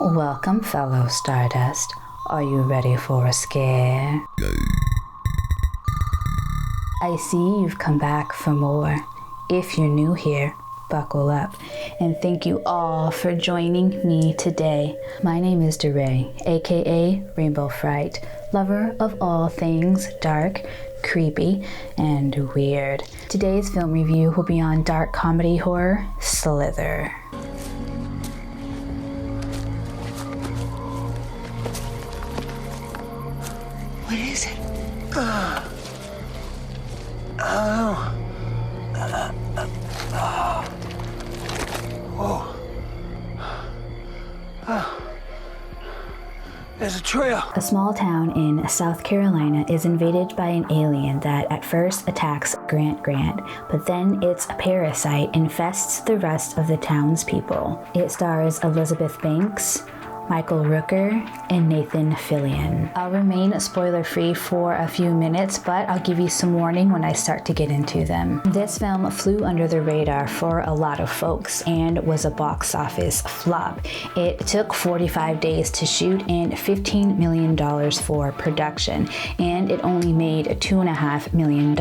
Welcome, fellow Stardust. Are you ready for a scare? I see you've come back for more. If you're new here, buckle up. And thank you all for joining me today. My name is DeRay, aka Rainbow Fright, lover of all things dark, creepy, and weird. Today's film review will be on dark comedy horror, Slither. What is it? There's a trail. A small town in South Carolina is invaded by an alien that at first attacks Grant, but then its parasite infests the rest of the townspeople. It stars Elizabeth Banks, Michael Rooker, and Nathan Fillion. I'll remain spoiler-free for a few minutes, but I'll give you some warning when I start to get into them. This film flew under the radar for a lot of folks and was a box office flop. It took 45 days to shoot and $15 million for production, and it only made $2.5 million.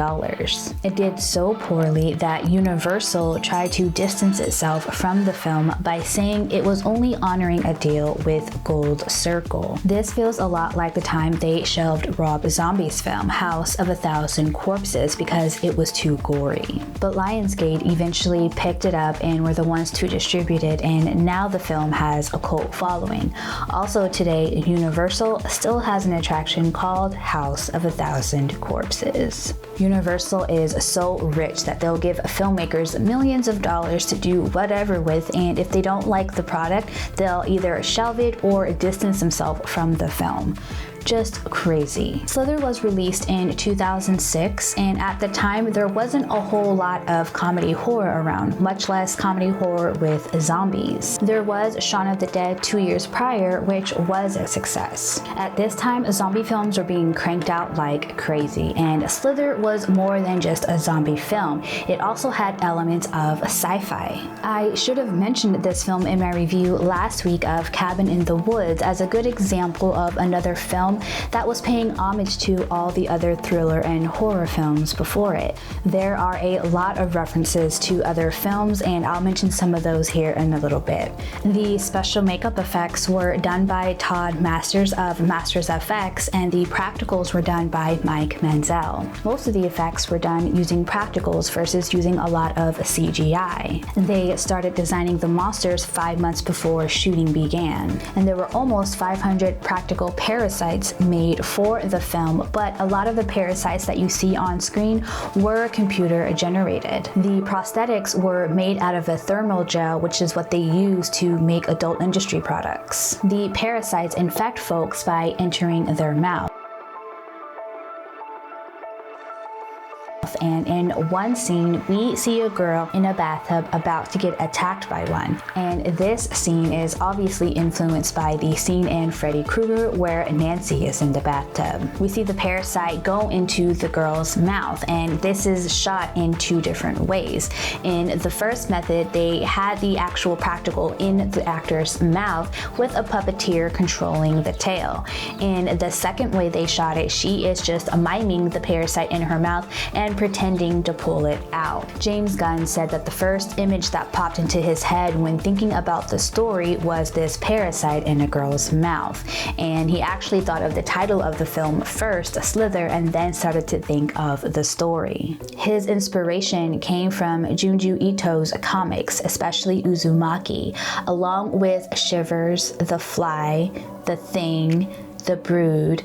It did so poorly that Universal tried to distance itself from the film by saying it was only honoring a deal with Gold Circle. This feels a lot like the time they shelved Rob Zombie's film House of a Thousand Corpses because it was too gory. But Lionsgate eventually picked it up and were the ones to distribute it, and now the film has a cult following. Also today, Universal still has an attraction called House of a Thousand Corpses. Universal is so rich that they'll give filmmakers millions of dollars to do whatever with, and if they don't like the product, they'll either shelve it or distance themselves from the film. Just crazy. Slither was released in 2006, and at the time there wasn't a whole lot of comedy horror around, much less comedy horror with zombies. There was Shaun of the Dead 2 years prior, which was a success. At this time, zombie films were being cranked out like crazy, and Slither was more than just a zombie film. It also had elements of sci-fi. I should have mentioned this film in my review last week of Cabin in the Woods as a good example of another film that was paying homage to all the other thriller and horror films before it. There are a lot of references to other films, and I'll mention some of those here in a little bit. The special makeup effects were done by Todd Masters of Masters FX, and the practicals were done by Mike Manzel. Most of the effects were done using practicals versus using a lot of CGI. They started designing the monsters 5 months before shooting began, and there were almost 500 practical parasites made for the film, but a lot of the parasites that you see on screen were computer generated. The prosthetics were made out of a thermal gel, which is what they use to make adult industry products. The parasites infect folks by entering their mouth. And in one scene, we see a girl in a bathtub about to get attacked by one. And this scene is obviously influenced by the scene in Freddy Krueger where Nancy is in the bathtub. We see the parasite go into the girl's mouth, and this is shot in two different ways. In the first method, they had the actual practical in the actor's mouth with a puppeteer controlling the tail. In the second way they shot it, she is just miming the parasite in her mouth and pretending to pull it out. James Gunn said that the first image that popped into his head when thinking about the story was this parasite in a girl's mouth, and he actually thought of the title of the film first, Slither, and then started to think of the story. His inspiration came from Junji Ito's comics, especially Uzumaki, along with Shivers, The Fly, The Thing, The Brood,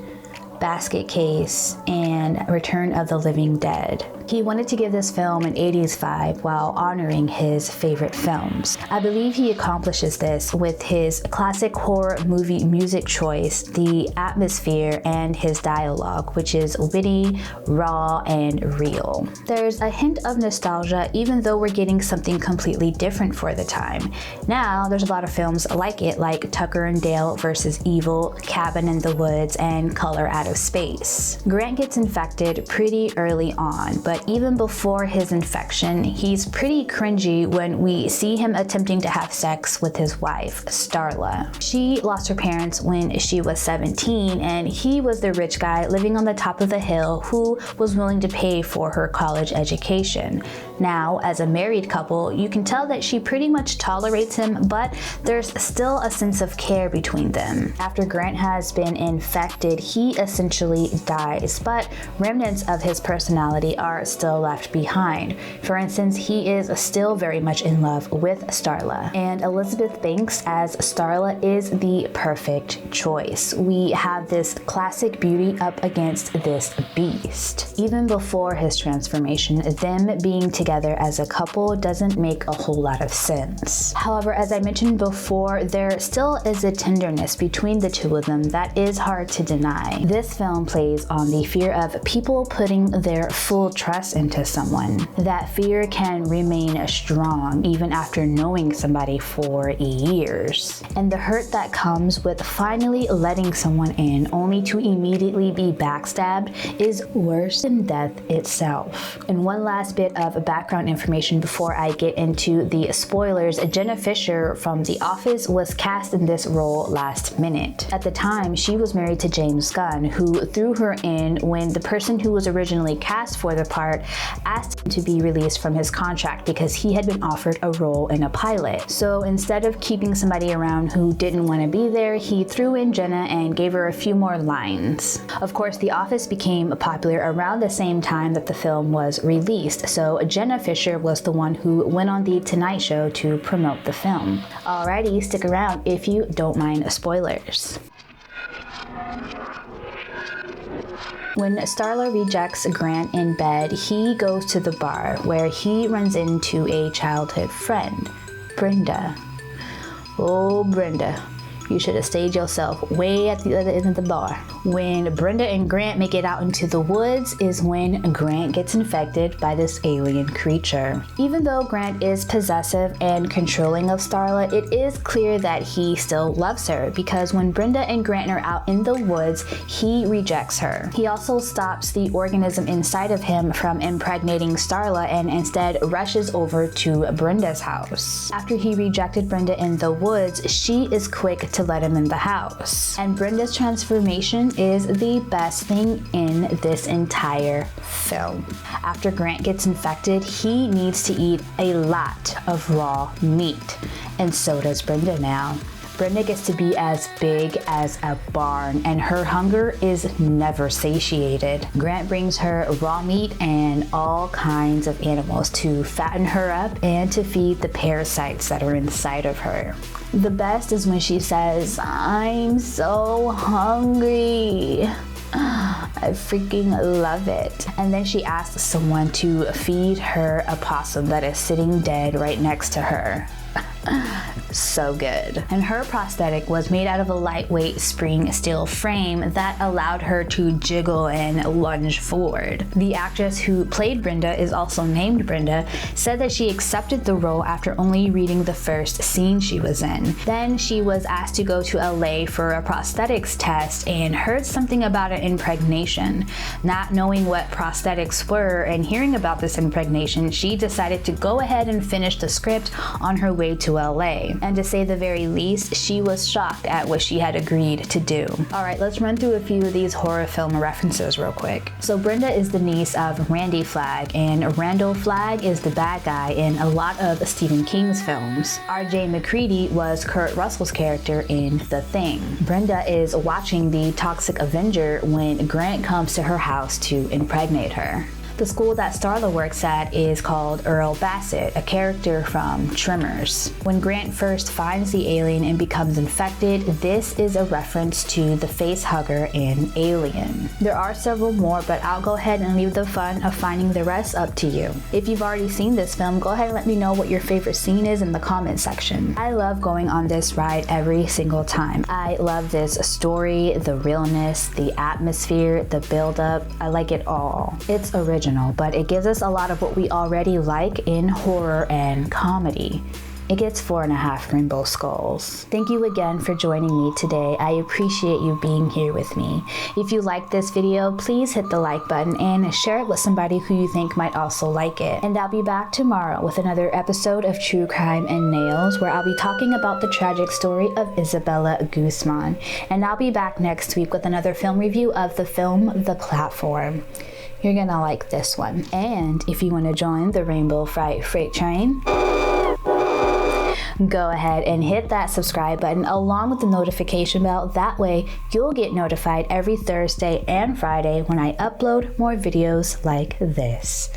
Basket Case, and Return of the Living Dead. He wanted to give this film an 80s vibe while honoring his favorite films. I believe he accomplishes this with his classic horror movie music choice, the atmosphere, and his dialogue, which is witty, raw, and real. There's a hint of nostalgia even though we're getting something completely different for the time. Now, there's a lot of films like it, like Tucker and Dale vs. Evil, Cabin in the Woods, and Color Out of Space. Grant gets infected pretty early on, but but even before his infection, he's pretty cringy when we see him attempting to have sex with his wife, Starla. She lost her parents when she was 17, and he was the rich guy living on the top of the hill who was willing to pay for her college education. Now, as a married couple, you can tell that she pretty much tolerates him, but there's still a sense of care between them. After Grant has been infected, he essentially dies, but remnants of his personality are still left behind. For instance, he is still very much in love with Starla, and Elizabeth Banks as Starla is the perfect choice. We have this classic beauty up against this beast. Even before his transformation, them being together as a couple doesn't make a whole lot of sense. However, as I mentioned before, there still is a tenderness between the two of them that is hard to deny. This film plays on the fear of people putting their full trust into someone. That fear can remain strong even after knowing somebody for years. And the hurt that comes with finally letting someone in only to immediately be backstabbed is worse than death itself. And one last bit of background information before I get into the spoilers: Jenna Fischer from The Office was cast in this role last minute. At the time, she was married to James Gunn, who threw her in when the person who was originally cast for the part asked him to be released from his contract because he had been offered a role in a pilot. So instead of keeping somebody around who didn't want to be there, he threw in Jenna and gave her a few more lines. Of course, The Office became popular around the same time that the film was released, so Jenna Fischer was the one who went on The Tonight Show to promote the film. Alrighty, stick around if you don't mind spoilers. When Starla rejects Grant in bed, he goes to the bar where he runs into a childhood friend, Brenda. Oh, Brenda. You should have stayed yourself way at the other end of the bar. When Brenda and Grant make it out into the woods is when Grant gets infected by this alien creature. Even though Grant is possessive and controlling of Starla, it is clear that he still loves her, because when Brenda and Grant are out in the woods, he rejects her. He also stops the organism inside of him from impregnating Starla and instead rushes over to Brenda's house. After he rejected Brenda in the woods, she is quick to let him in the house. And Brenda's transformation is the best thing in this entire film. After Grant gets infected, he needs to eat a lot of raw meat. And so does Brenda now. Brenda gets to be as big as a barn, and her hunger is never satiated. Grant brings her raw meat and all kinds of animals to fatten her up and to feed the parasites that are inside of her. The best is when she says, "I'm so hungry." I freaking love it. And then she asks someone to feed her a possum that is sitting dead right next to her. So good. And her prosthetic was made out of a lightweight spring steel frame that allowed her to jiggle and lunge forward. The actress who played Brenda is also named Brenda, said that she accepted the role after only reading the first scene she was in. Then she was asked to go to LA for a prosthetics test and heard something about an impregnation. Not knowing what prosthetics were and hearing about this impregnation, she decided to go ahead and finish the script on her way to LA. And to say the very least, she was shocked at what she had agreed to do. Alright, let's run through a few of these horror film references real quick. So Brenda is the niece of Randy Flagg, and Randall Flagg is the bad guy in a lot of Stephen King's films. R.J. McCready was Kurt Russell's character in The Thing. Brenda is watching the Toxic Avenger when Grant comes to her house to impregnate her. The school that Starla works at is called Earl Bassett, a character from Tremors. When Grant first finds the alien and becomes infected, this is a reference to the face hugger in Alien. There are several more, but I'll go ahead and leave the fun of finding the rest up to you. If you've already seen this film, go ahead and let me know what your favorite scene is in the comment section. I love going on this ride every single time. I love this story, the realness, the atmosphere, the build-up. I like it all. It's original, but it gives us a lot of what we already like in horror and comedy. It gets 4.5 rainbow skulls. Thank you again for joining me today. I appreciate you being here with me. If you like this video, please hit the like button and share it with somebody who you think might also like it. And I'll be back tomorrow with another episode of True Crime and Nails, where I'll be talking about the tragic story of Isabella Guzman. And I'll be back next week with another film review of the film The Platform. You're gonna like this one. And if you want to join the Rainbow Fright Freight Train, go ahead and hit that subscribe button along with the notification bell. That way you'll get notified every Thursday and Friday when I upload more videos like this.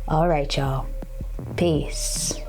All right, y'all. Peace.